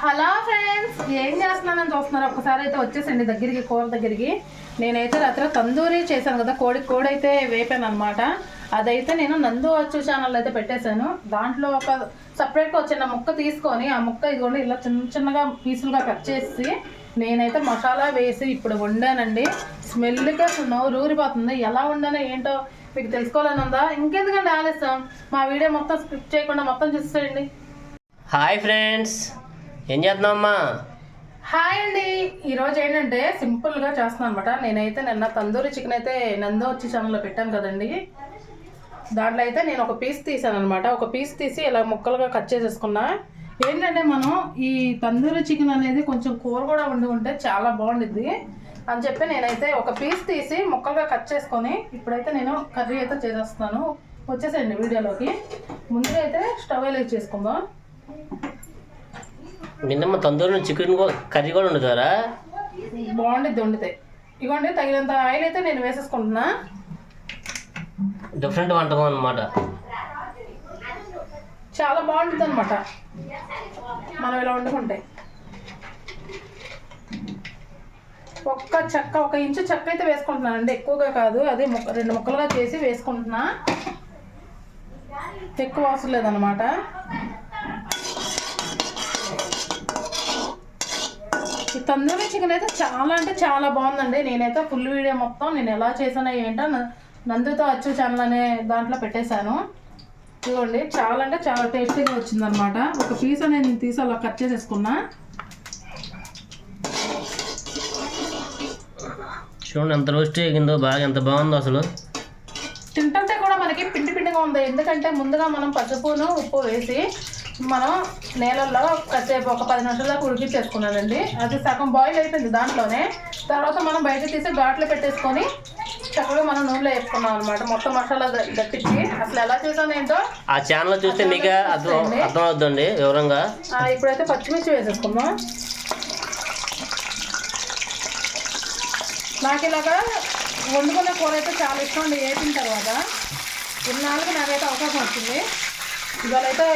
Hello friends, ఏం చేస్తున్నానని చూస్తున్నారు? ఒక్కసారి అయితే వచ్చేసండి దగ్గరికి, కూర దగ్గరికి. నేనైతే రాత్రి తందూరి చేశాను కదా, కోడి అయితే వేపాను అనమాట. అదైతే నేను నందు వచ్చు ఛానల్ అయితే పెట్టేశాను. దాంట్లో ఒక సపరేట్గా చిన్న ముక్క తీసుకొని ఆ ముక్క ఇదిగోండి ఇలా చిన్న చిన్నగా పీసులుగా కట్ చేసి నేనైతే మసాలా వేసి ఇప్పుడు వండానండి. స్మెల్గా నోరు ఊరిపోతుంది. ఎలా వండానో ఏంటో మీకు తెలుసుకోవాలని ఉందా? ఇంకెందుకండి ఆలస్యం, మా వీడియో మొత్తం స్కిప్ చేయకుండా మొత్తం చూసేయండి. హాయ్ ఫ్రెండ్స్, ఏం చేస్తున్నామ్మా? హాయ్ అండి. ఈరోజు ఏంటంటే సింపుల్గా చేస్తున్నాను అనమాట. నేనైతే నిన్న తందూరి చికెన్ అయితే నందో వచ్చి ఛానల్లో పెట్టాను కదండి. దాంట్లో అయితే నేను ఒక పీస్ తీసాను అనమాట. ఒక పీస్ తీసి ఇలా ముక్కలుగా కట్ చేసేసుకున్నా. ఏంటంటే మనం ఈ తందూరి చికెన్ అనేది కొంచెం కూర కూడా వండి ఉంటే చాలా బాగుండిద్ది అని చెప్పి నేనైతే ఒక పీస్ తీసి ముక్కలుగా కట్ చేసుకొని ఇప్పుడైతే నేను కర్రీ అయితే చేసేస్తున్నాను. వచ్చేసేయండి వీడియోలోకి. ముందుగా అయితే స్టవ్ వెలిగి చేసుకుందాం. నిన్నమ్మ తందూరి చికెన్ కర్రీ కూడా వండుతారా? బాగుండిద్ది వండితే. ఇవ్వండి తగినంత ఆయిల్ అయితే నేను వేసేసుకుంటున్నా. డిఫరెంట్ వంటకం అన్నమాట. చాలా బాగుంటుంది అనమాట మనం ఇలా వండుకుంటే. ఒక ఇంచు చెక్క అయితే వేసుకుంటున్నాను అండి, ఎక్కువగా కాదు. అది రెండు ముక్కలుగా చేసి వేసుకుంటున్నా. ఎక్కువ అవసరం లేదనమాట. ఈ తందూరి చికెన్ అయితే చాలా అంటే చాలా బాగుందండి. నేనైతే ఫుల్ వీడియో మొత్తం నేను ఎలా చేసానో ఏంటో నందుతో వచ్చు ఛానల్ అనే దాంట్లో పెట్టేశాను. ఇదిగోండి, చాలా అంటే చాలా టేస్టీగా వచ్చిందనమాట. ఒక పీస్ అనేది నేను తీసి అలా కట్ చేసేసుకున్నా. చూడండి ఎంత రోస్ట్ అయ్యిందో, బాగా ఎంత బాగుందో అసలు. తింటుంటే కూడా మనకి పిండి పిండిగా ఉంది. ఎందుకంటే ముందుగా మనం పసుపును ఉప్పు వేసి మనం నీళ్ళల్లో కాసేపు ఒక 10 నిమిషాల దాకా ఉడికించేసుకున్నానండి. అది సగం బాయిల్ అయిపోయింది దాంట్లోనే. తర్వాత మనం బయట తీసి ఘాట్లు పెట్టేసుకొని చక్కగా మనం నూనెలో వేసుకున్నాం అనమాట. మొత్తం మసాలా దట్టించి అసలు ఎలా చేసాను ఏంటో ఆ ఛానల్ చూస్తే మీకు అర్థం అవుతుందండి వివరంగా. ఇప్పుడైతే పచ్చిమిర్చి వేసేసుకుందాం. నాకు ఇలాగా వండుకునే కూర అయితే చాలా ఇష్టం అండి. వేసిన తర్వాత ఇన్నాళ్ళకి నాకైతే అవకాశం వచ్చింది. ఇవాళ అయితే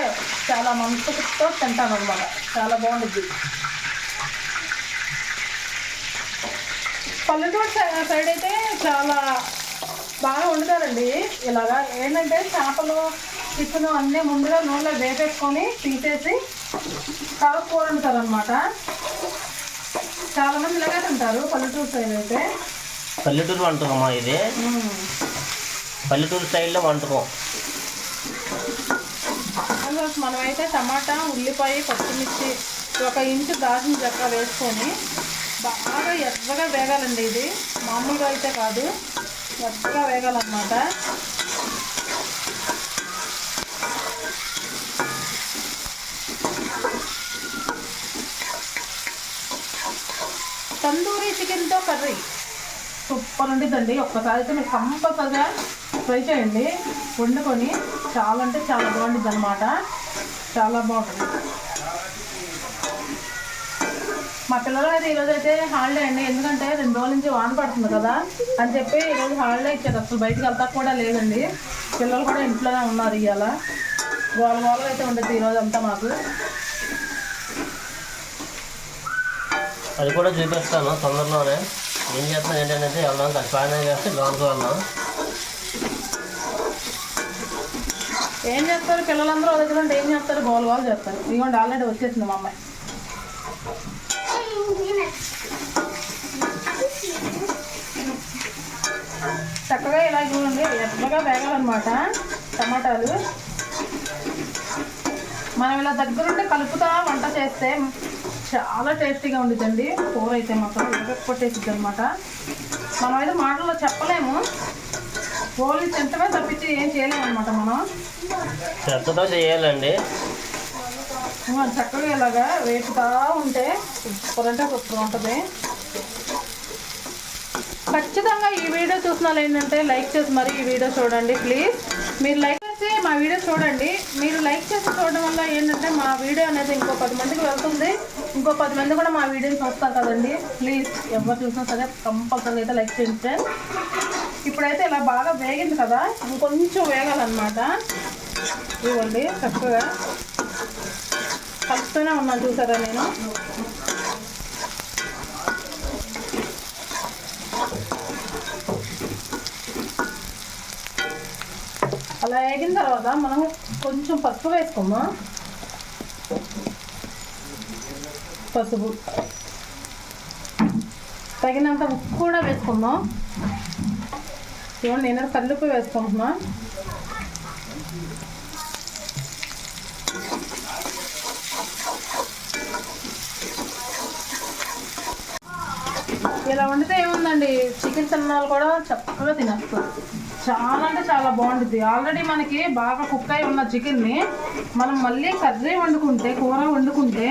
చాలా మనసుతో తింటాను అనమాట. చాలా బాగుంటుంది. పల్లెటూరు సైడ్ అయితే చాలా బాగా వండుతారండి. ఇలాగా ఏంటంటే చేపలు చికెన్ అన్నీ ముందుగా నూనెలో వేపేసుకొని తీసేసి చాలా కూర వండుతారు అనమాట. చాలా మంది ఇలాగే తింటారు పల్లెటూరు సైడ్ అయితే. పల్లెటూరు వంటకమా ఇది? పల్లెటూరు స్టైల్లో వంటకం. మనమైతే టమాటా, ఉల్లిపాయ, పచ్చిమిర్చి, ఒక ఇంచు దాచిన చెక్క వేసుకొని బాగా ఎర్రగా వేగాలండి. ఇది మామూలుగా అయితే కాదు, ఎర్రగా వేగాలన్నమాట. తందూరి చికెన్తో కర్రీ సూపర్ ఉంటుందండి. ఒక్కసారి అయితే మీరు కంపల్సరిగా ట్రై చేయండి వండుకొని. చాలా అంటే చాలా బాగుంటుంది అనమాట. చాలా బాగుంటుంది. మా పిల్లలు అయితే ఈరోజు అయితే హాలిడే అండి. ఎందుకంటే 2 రోజుల నుంచి వాన పడుతుంది కదా అని చెప్పి ఈరోజు హాలిడే ఇచ్చారు. అసలు బయటికి వెళ్తా కూడా లేదండి. పిల్లలు కూడా ఇంట్లోనే ఉన్నారు. ఇవాళ గోల అయితే ఉండదు ఈరోజు అంతా మాకు. అది కూడా చూపిస్తాను తొందరలోనే. ఏం చేస్తున్నాను ఏంటనేది వెళ్దాం. స్నానం చేస్తే లోనికి వెళ్దాం. ఏం చేస్తారు పిల్లలందరూ దగ్గర ఉంటే ఏం చేస్తారు? గోలు చేస్తారు. ఇదిగోండి ఆల్రెడీ వచ్చేసింది మా అమ్మాయి. చక్కగా ఇలా చూడండి ఎర్రగా వేగాలన్నమాట టమాటాలు. మనం ఇలా దగ్గరుండి కలుపుతా వంట చేస్తే చాలా టేస్టీగా ఉండిద్దండి. కూర అయితే మాత్రం కొట్టేసిద్ది అనమాట. మనం అయితే మాటల్లో చెప్పలేము. ఓన్లీ తింటమే తప్పించి ఏం చేయలేము అనమాట. మనం శ్రద్ధతో చేయాలండి. చక్కగా ఇలాగా వేపుతా ఉంటే సూపర్ అంటే సూపర్ ఉంటుంది. ఖచ్చితంగా ఈ వీడియో చూసిన వాళ్ళు ఏంటంటే లైక్ చేసి మరి ఈ వీడియో చూడండి ప్లీజ్. మీరు లైక్ చేసి మా వీడియో చూడండి. మీరు లైక్ చేసి చూడడం వల్ల ఏంటంటే మా వీడియో అనేది ఇంకో 10 మందికి వెళ్తుంది. ఇంకో 10 మంది కూడా మా వీడియోని చూస్తారు కదండి. ప్లీజ్ ఎవరు చూసినా సరే కంపల్సరీ అయితే లైక్ చేయండి. ఇప్పుడైతే ఇలా బాగా వేగింది కదా, ఇంకొంచెం వేగాలన్నమాట. ఇవ్వండి చక్కగా కలుపు వేస్తూనే ఉన్నాను చూసారా నేను. అలా వేగిన తర్వాత మనం కొంచెం పసుపు వేసుకుందాం. పసుపు తగినంత ఉప్పు కూడా వేసుకుందాం. చూడండి నేను కల్లుప్పు వేసుకుంటున్నా. ఇలా వండితే ఏముందండి, చికెన్ తిన్నాళ్ళు కూడా చక్కగా తినేస్తారు. చాలా అంటే చాలా బాగుంటుంది. ఆల్రెడీ మనకి బాగా కుక్ అయి ఉన్న చికెన్ని మనం మళ్ళీ కర్రీ వండుకుంటే, కూర వండుకుంటే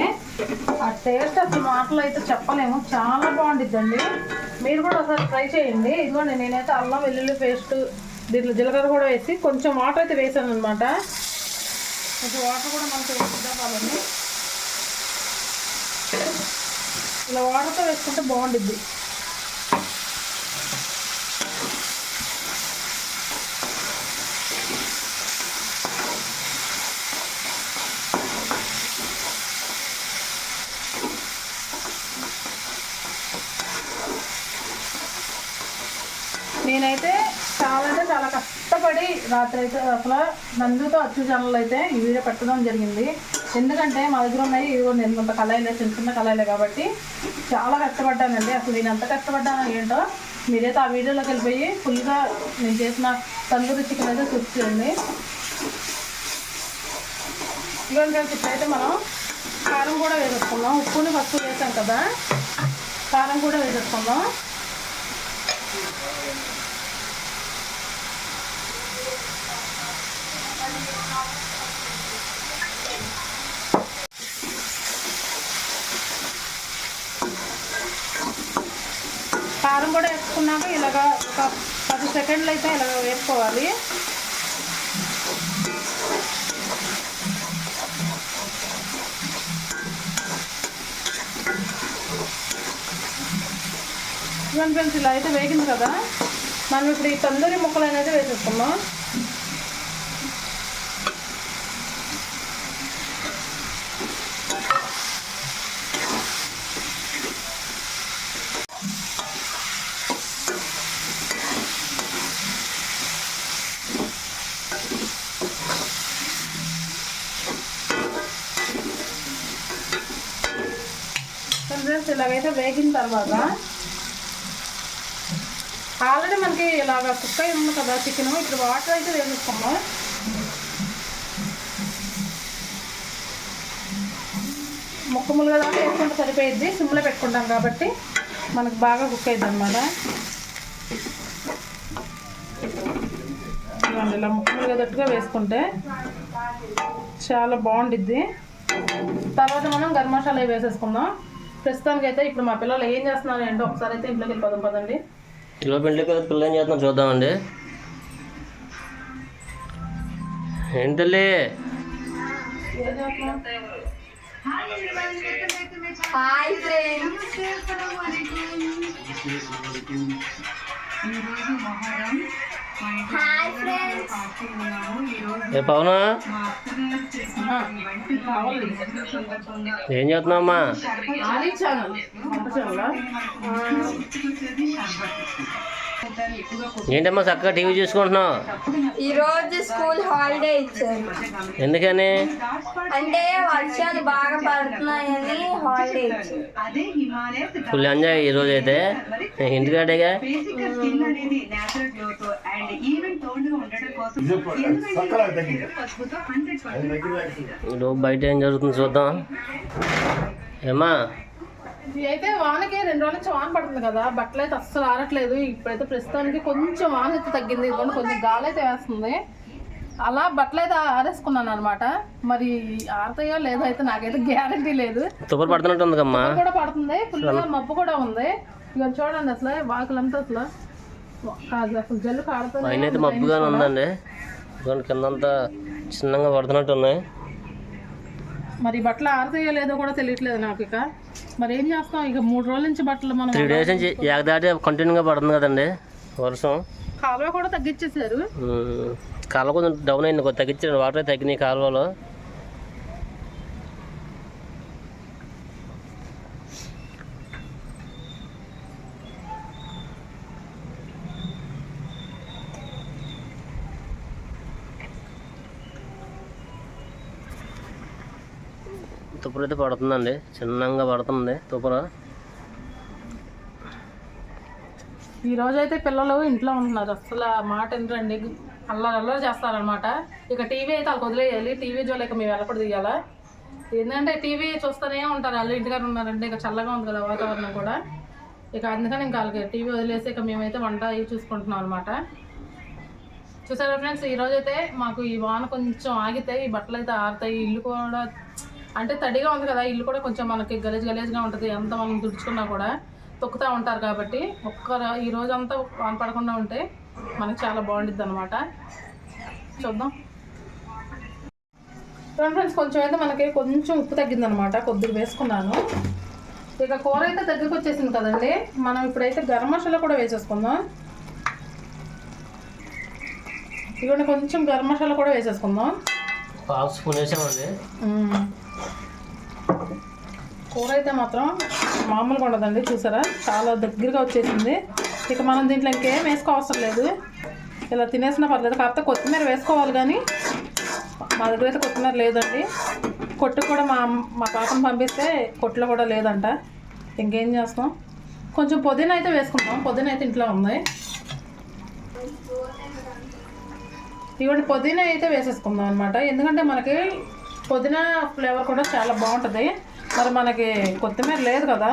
ఆ టేస్ట్ అసలు మాటలు అయితే చెప్పలేము. చాలా బాగుంటుందండి. మీరు కూడా ఒకసారి ట్రై చేయండి. ఇదిగోండి నేనైతే అల్లం వెల్లుల్లి పేస్ట్, దీంట్లో జీలకర్ర కూడా వేసి కొంచెం వాటర్ అయితే వేసాను అనమాట. కొంచెం వాటర్ కూడా మనకు వేసుకోవాలని ఇలా వాటర్తో వేసుకుంటే బాగుంటుంది. నేనైతే చాలా అంటే చాలా కష్టపడి రాత్రి అయితే అసలు నందుతో అచ్చు ఛానల్ అయితే ఈ వీడియో పెట్టడం జరిగింది. ఎందుకంటే మా దగ్గర ఉన్నాయి ఇదిగో నేను కళాయిలే, చిన్న చిన్న కళాయిలే కాబట్టి చాలా కష్టపడ్డానండి. అసలు నేను ఎంత కష్టపడ్డానో ఏంటో మీరైతే ఆ వీడియోలోకి వెళ్ళిపోయి ఫుల్గా నేను చేసిన తందూరి చికెన్ అయితే చూపించండి. ఇవన్నీ ఇప్పుడైతే మనం కారం కూడా వేసేసుకుందాం. ఉప్పుని ఫస్ట్ వేసాం కదా, కారం కూడా వేసేసుకుందాం. కారం కూడా వేసుకున్నాక ఇలాగ ఒక 10 సెకండ్లు అయితే ఇలాగ వేసుకోవాలి. ఫ్రెండ్స్ ఇలా అయితే వేగింది కదా, మనం ఇప్పుడు ఈ తందూరి ముక్కలు అనేది వేసేసుకున్నాం. ఫ్రెండ్స్ ఇలాగైతే వేగిన తర్వాత ఆల్రెడీ మనకి ఇలాగ కుక్ అయి ఉంది కదా చికెన్, ఇప్పుడు వాటర్ అయితే వేసేసుకున్నాం. ముక్కములుగా దాకా వేసుకుంటే సరిపోయిద్ది. సిమ్లో పెట్టుకుంటాం కాబట్టి మనకు బాగా కుక్ అయ్యిద్ది అనమాట. ఇలా ముక్కములుగా దట్టుగా వేసుకుంటే చాలా బాగుండిద్ది. తర్వాత మనం గరం మసాలా వేసేసుకుందాం. ప్రస్తుతానికి అయితే ఇప్పుడు మా పిల్లలు ఏం చేస్తున్నారు ఏంటో ఒకసారి అయితే ఇంట్లోకి వెళ్ళిపోదాం పదండి. కిలో పిండికి పిల్లలు ఏం చేస్తున్నాం చూద్దామండి. ఏంటల్లి ఏ పవనా ఏం చేస్తున్నావమ్మా? ఏంటమ్మా చక్కగా టీవీ చూసుకుంటున్నావు? ఈరోజు స్కూల్ హాలిడే ఇచ్చారు. ఎందుకని? అంటే వర్షాలు బాగా పడుతున్నాయని హాలిడే ఇచ్చారు. ఫుల్ ఎంజాయ్ ఈరోజు అయితే ఇంటికాడేగా. ఈరోజు బయట ఏం జరుగుతుంది చూద్దాం. ఏమా అయితే వానకి 2 రోజుల నుంచి వాన పడుతుంది కదా, బట్టలు అయితే అస్సలు ఆరట్లేదు. ఇప్పుడైతే ప్రస్తుతానికి కొంచెం వాన అయితే తగ్గింది. ఇదిగోండి కొంచెం గాలి అయితే వేస్తుంది. అలా బట్టలు అయితే ఆరేసుకున్నాను అనమాట. మరి ఆరతాయో లేదో అయితే నాకైతే గ్యారంటీ లేదు. తుప్పరు పడుతున్నట్టుంది కమ్మా, కూడా పడుతుంది. ఫుల్గా మబ్బు కూడా ఉంది. ఇక చూడండి అసలు వాకులంతా అసలు అసలు జల్లు కాడుతుంది. పైన అయితే మబ్బుగానే ఉందండి. కిందంతా చిన్నగా పడుతున్నట్టు ఉన్నాయి. మరి బట్టలు ఆరతాయో లేదో కూడా తెలియట్లేదు నాకు. ఇక మరి ఏం చేస్తాం, ఇక 3 రోజుల నుంచి బట్టలు మనం 3 డేస్ నుంచి ఏకదాటి కంటిన్యూగా పడుతుంది కదండి వర్షం. కాలువ కూడా తగ్గించేసారు. కాలువ కొంచెం డౌన్ అయింది, కొంచెం తగ్గించారు. వాటర్ తగ్గినాయి కాలువలో. తుప్పరు అయితే పడుతుందండి, చిన్నగా పడుతుంది తుప్పరు. ఈరోజు అయితే పిల్లలు ఇంట్లో ఉంటున్నారు, అసలు మాట ఏంటండి, అల్లరి చేస్తారనమాట. ఇక టీవీ అయితే వాళ్ళకి వదిలేయాలి, టీవీ చూడలేక మేము వెళ్ళకూడదు తీయాలా. ఏంటంటే టీవీ చూస్తూనే ఉంటారు వాళ్ళు, ఇంటికాడ ఉన్నారంటే ఇక చల్లగా ఉంది కదా వాతావరణం కూడా. ఇక అందుకని ఇంకా వాళ్ళకి టీవీ వదిలేసి ఇక మేమైతే వంట అవి చూసుకుంటున్నాం అనమాట. చూసారా ఫ్రెండ్స్, ఈరోజు అయితే మాకు ఈ వాన కొంచెం ఆగితే ఈ బట్టలు అయితే ఆరుతాయి. ఇల్లు కూడా అంటే తడిగా ఉంది కదా, ఇల్లు కూడా కొంచెం మనకి గలీజ్గా ఉంటుంది. ఎంత మనం తుడుచుకున్నా కూడా తొక్కుతూ ఉంటారు కాబట్టి ఈ రోజంతా వాన పడకుండా ఉంటే మనకి చాలా బాగుంటుంది అనమాట. చూద్దాం ఫ్రెండ్స్, కొంచెం అయితే మనకి కొంచెం ఉప్పు తగ్గిందనమాట, కొద్దిగా వేసుకున్నాను. ఇక కూర అయితే దగ్గరికి వచ్చేసింది కదండి, మనం ఇప్పుడైతే గరం మసాలా కూడా వేసేసుకుందాం. ఇవన్నీ కొంచెం గరం మసాలా కూడా వేసేసుకుందాం. హాఫ్ స్పూన్ వేసామండి. కూర అయితే మాత్రం మామూలుగా ఉండదండి, చూసారా చాలా దగ్గరగా వచ్చేసింది. ఇక మనం దీంట్లో ఇంకేం వేసుకోవసరం లేదు, ఇలా తినేసినా పర్లేదు. కాకపోతే కొత్తిమీర వేసుకోవాలి, కానీ మా దగ్గర అయితే కొత్తిమీర లేదండి. కొట్టు కూడా మా పాపను పంపిస్తే కొట్టులో కూడా లేదంట. ఇంకేం చేస్తాం, కొంచెం పుదీనా అయితే వేసుకుంటాం. పుదీనా అయితే ఇంట్లో ఉంది, ఇవ్వండి. పుదీనా అయితే వేసేసుకుందాం అనమాట, ఎందుకంటే మనకి పుదీనా ఫ్లేవర్ కూడా చాలా బాగుంటుంది. మరి మనకి కొత్తిమీర లేదు కదా,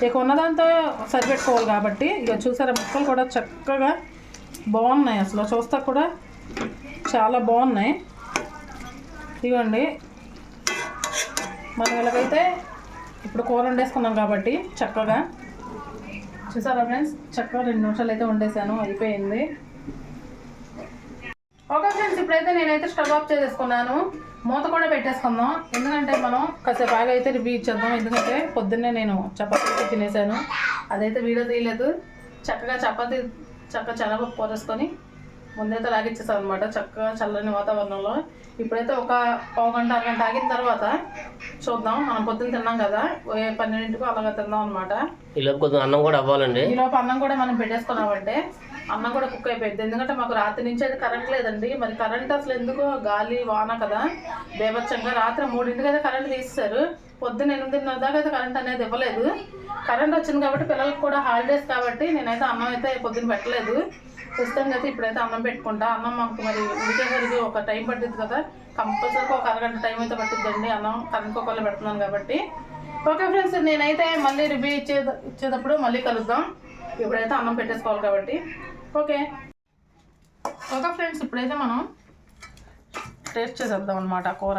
ఇక ఉన్నదాంతో సరిపెట్టుకోవాలి కాబట్టి. ఇక చూసారా ముక్కలు కూడా చక్కగా బాగున్నాయి, అసలు చూస్తా కూడా చాలా బాగున్నాయి. ఇవ్వండి, మనం ఇలాగైతే ఇప్పుడు కూర వండేసుకున్నాం కాబట్టి చక్కగా. చూసారా ఫ్రెండ్స్, చక్కగా 2 నిమిషాలు అయితే వండేసాను, అయిపోయింది. ఓకే ఫ్రెండ్స్, ఇప్పుడైతే నేనైతే స్టవ్ ఆఫ్ చేసేసుకున్నాను. మూత కూడా పెట్టేసుకుందాం, ఎందుకంటే మనం కాసేపు బాగా అయితే రివ్యూ ఇచ్చేద్దాం. ఎందుకంటే పొద్దున్నే నేను చపాతీ తినేసాను, అదైతే వీడియో తీయలేదు. చక్కగా శనగపప్పు పోరేసుకొని ముందైతే లాగిచ్చేసాం అనమాట, చక్కగా చల్లని వాతావరణంలో. ఇప్పుడైతే ఒక పావు గంట అరగంట ఆగిన తర్వాత చూద్దాం. మనం పొద్దున్న తిన్నాం కదా, 12ంటికి అలాగా తిందాం అనమాట. ఈలోపు కొద్దిగా అన్నం కూడా అవ్వాలండి. ఈలోపు అన్నం కూడా మనం పెట్టేసుకున్నామంటే అన్నం కూడా కుక్ అయిపోయింది. ఎందుకంటే మాకు రాత్రి నుంచి అయితే కరెంట్ లేదండి. మరి కరెంట్ అసలు ఎందుకో గాలి వాన కదా బేబచ్చంగా, రాత్రి 3ంటికి అయితే కరెంట్ తీసేశారు. పొద్దున్న 8:30 దాకా అయితే కరెంట్ అనేది ఇవ్వలేదు. కరెంట్ వచ్చింది కాబట్టి పిల్లలకు కూడా హాలిడేస్ కాబట్టి నేనైతే అన్నం అయితే పొద్దున్న పెట్టలేదు. ప్రస్తుతానికి అయితే ఇప్పుడైతే అన్నం పెట్టుకుంటా. అన్నం మాకు మరి ఉడికేసరికి ఒక టైం పట్టింది కదా, కంపల్సరీగా ఒక అరగంట టైం అయితే పట్టిద్దండి అన్నం కరెంట్ కుక్కర్లో పెడుతున్నాను కాబట్టి. ఓకే ఫ్రెండ్స్, నేనైతే మళ్ళీ రివ్యూ ఇచ్చేటప్పుడు మళ్ళీ కలుద్దాం. ఇప్పుడైతే అన్నం పెట్టేసుకోవాలి కాబట్టి. ఓకే ఫ్రెండ్స్, ఇప్పుడైతే మనం టేస్ట్ చేసేద్దాం అనమాట కూర.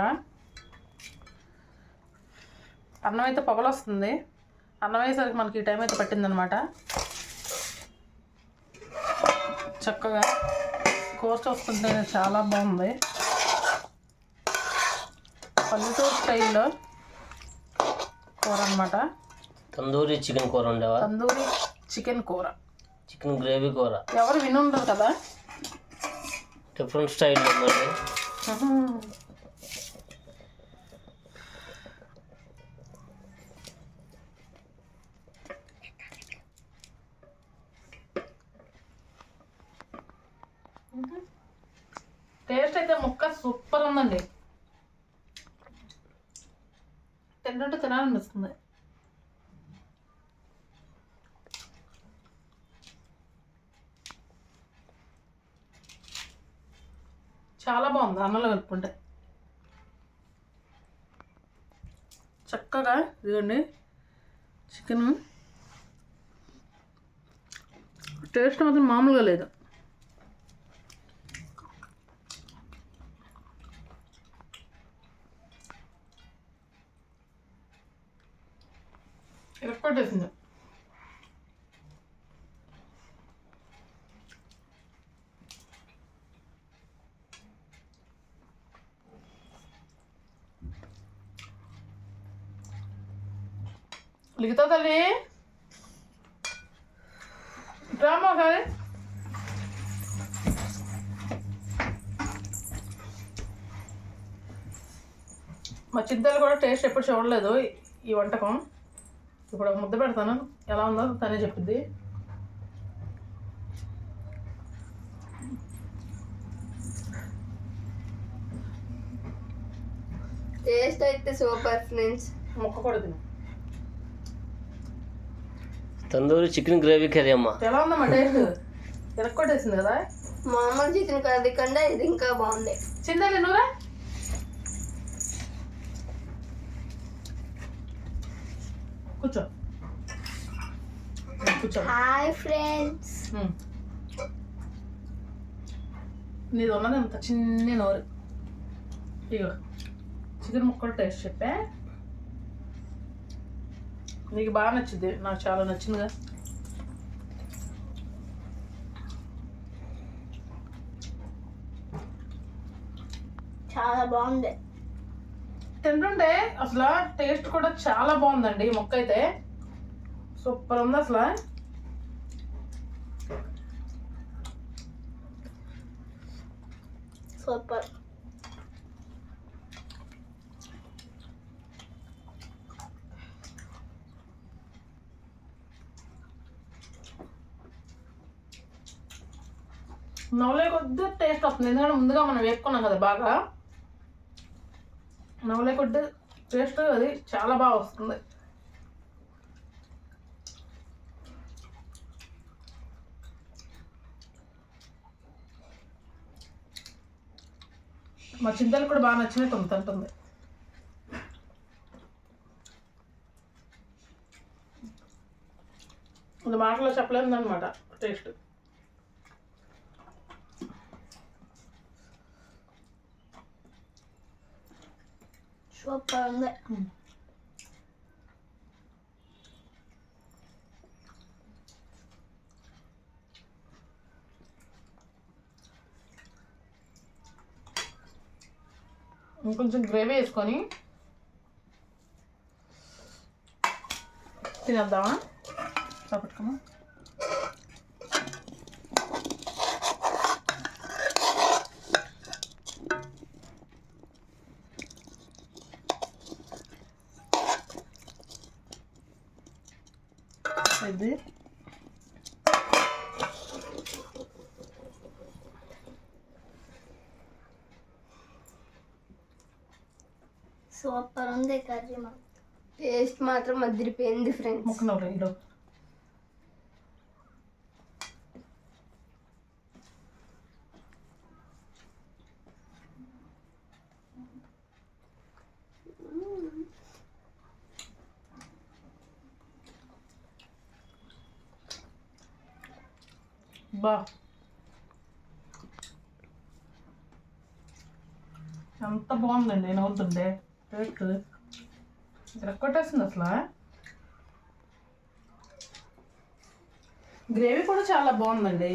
అన్నం అయితే పొగలొస్తుంది, అన్నం వేసరికి మనకి ఈ టైం అయితే పట్టిందనమాట. చక్కగా కూర చూస్తుంటే చాలా బాగుంది, పల్లెటూరు స్టైల్లో కూర అనమాట. తందూరి చికెన్ కూర ఉండేవా? తందూరి చికెన్ కూర, చికెన్ గ్రేవీ కూర. ఎవరు వినుండరు కదా, డిఫరెంట్ స్టైల్ ఉందండి. టేస్ట్ అయితే ముక్క సూపర్ ఉందండి, తింటుంటే తినాలనిపిస్తుంది. చాలా బాగుంది అన్నంలో కలుపుకుంటే. చక్కగా ఇదిగోండి చికెన్ టేస్ట్ మాత్రం మామూలుగా లేదు. ఇరక్కొట్టేసింది. లిఖితా తల్లి డ్రామా కానీ మా చింతలు కూడా టేస్ట్ ఎప్పుడు చూడలేదు ఈ వంటకం. ఇప్పుడు ఒక ముద్ద పెడతాను, ఎలా ఉందో తనే చెప్పింది. టేస్ట్ అయితే సూపర్ ఫ్రెండ్స్. ముక్క కూడా తిను. తందూరి చికెన్ గ్రేవీ కర్రీ అమ్మ. ఎలా ఉందమ్మా టేస్ట్? ఎరక్కొట్టేసింది కదా. మామూలు చికెన్ కర్రీ కంటే ఇది ఇంకా బాగుంది. చింతలు నూరా కూర్చో కూర్చో. Hi friends. నీది ఉన్నది అంత చిన్న నోరు. ఇగో చికెన్ ముక్కలు టేస్ట్ చెప్పా. నీకు బాగా నచ్చింది, నాకు చాలా నచ్చిందిగా. చాలా బాగుంది. తింటుంటే అసలు టేస్ట్ కూడా చాలా బాగుందండి. ఈ ముక్క అయితే సూపర్ ఉంది అసలు. సూపర్. నవ్వులే కొద్ది టేస్ట్ వస్తుంది, ఎందుకంటే ముందుగా మనం వేపుకున్నాం కదా బాగా. నవ్వులే కొద్ది టేస్ట్ అది చాలా బాగా వస్తుంది. మా చింతలు కూడా బాగా నచ్చినట్టు ఉంది, తింటుంది. ఇది మాటలో చెప్పలేదు అనమాట టేస్ట్. సూపర్ ఉంది. ఇంకొంచెం గ్రేవీ వేసుకొని తినేద్దామా? పట్టుకోమా. ఇది సూపర్ ఉంది కర్రీ. టేస్ట్ మాత్రం అదిరిపోయింది ఫ్రెండ్స్. ముక్కను రైలు బా ఎంత బాగుందండి. నవ్వుతుండే టేస్ట్ కొట్టేస్తుంది అసలు. గ్రేవీ కూడా చాలా బాగుందండి.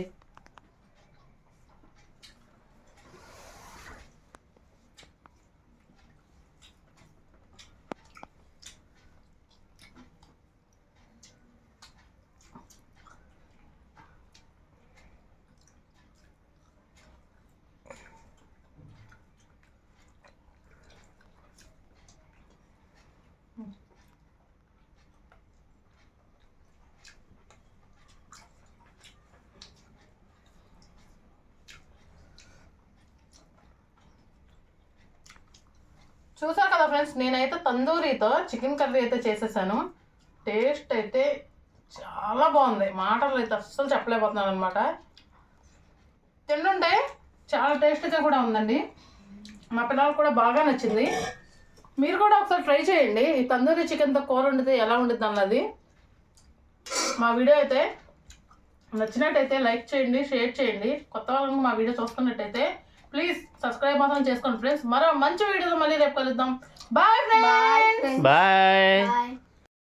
చూసారు కదా ఫ్రెండ్స్, నేనైతే తందూరితో చికెన్ కర్రీ అయితే చేసేసాను. టేస్ట్ అయితే చాలా బాగుంది, మాటలు అయితే అస్సలు చెప్పలేకపోతున్నాను అనమాట. తింటుంటే చాలా టేస్ట్గా కూడా ఉందండి. మా పిల్లలకు కూడా బాగా నచ్చింది. మీరు కూడా ఒకసారి ట్రై చేయండి. ఈ తందూరి చికెన్తో కూర వండితే ఎలా ఉండిద్ది అన్నది. మా వీడియో అయితే నచ్చినట్టయితే లైక్ చేయండి, షేర్ చేయండి. కొత్త వాళ్ళని మా వీడియో చూస్తున్నట్టయితే ప్లీజ్ సబ్స్క్రైబ్ మాత్రం చేసుకోండి ఫ్రెండ్స్. మరో మంచి వీడియోలో మళ్ళీ రేపు కలుద్దాం. Bye friends. బాయ్. బాయ్.